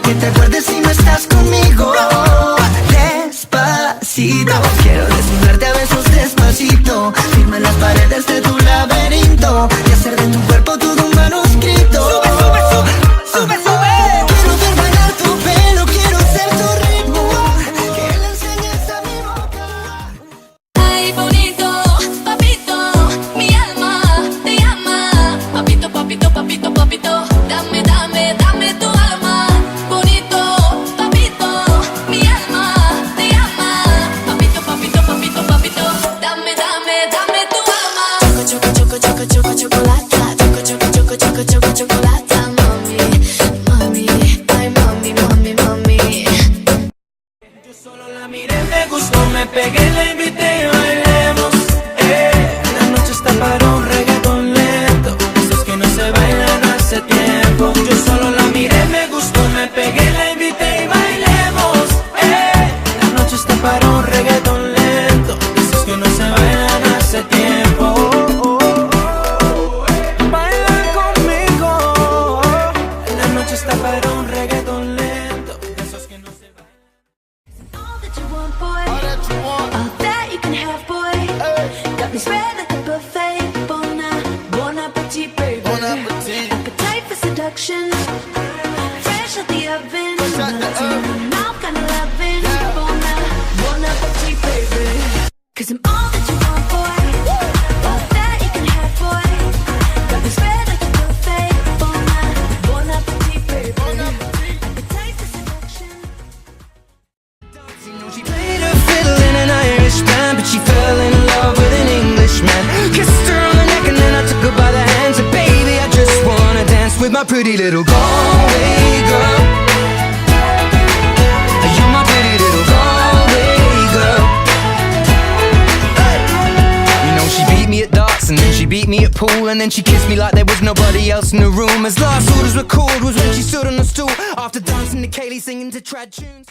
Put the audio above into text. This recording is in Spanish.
que te acuerdes si no estás conmigo. Despacito, quiero desnudarte a besos despacito, firma en las paredes de tu laberinto y hacer de tu cuerpo todo un manuscrito. Sube, sube, sube, sube, sube. Quiero ver bailar tu pelo, quiero ser tu ritmo, que le enseñes a mi boca. Ay, bonito, papito, mi alma te llama. Papito, papito, papito, papito, dame, dame, dame tu alma. Bonito, papito, mi alma te llama. Papito, papito, papito, papito, dame, dame, dame tu alma. Choco, choco, choco, choco, chocolata. Choco, choco, choco, choco, choco, chocolata. Mami, mami, ay, mami, mami, mami. Yo solo la miré, me gustó, me pegué, la invité y bailemos. La noche está para un reggaetón lento, esos que no se bailan hace tiempo. Yo solo la miré, me gustó, me pegué, la invité y bailemos. La noche está para un reggaetón lento, esos que no se bailan hace tiempo. Baila conmigo. La noche está para un reggaetón lento, esos que no se bailan. All that you want, boy. All that you can have, boy. Got me spread like a buffet. Bon appetit, baby. Appetite for seduction. Fresh out the oven. Melts in my mouth, kinda loving. Bon appetit, baby. 'Cause I'm all that you want, boy. All that you can have, boy. Got me spread like a buffet. Bon appetit, baby. Appetite for seduction. She played her fiddle in an Irish band, but she fell in love with an Englishman. Kissed her on the neck and then I took her by the hand. Said, baby, I just wanna dance with my pretty little Galway girl. You're my pretty little Galway girl. You know she beat me at darts and then she beat me at pool, and then she kissed me like there was nobody else in the room. As last orders were called was when she stood on the stool after dancing to Kaylee, singing to trad tunes.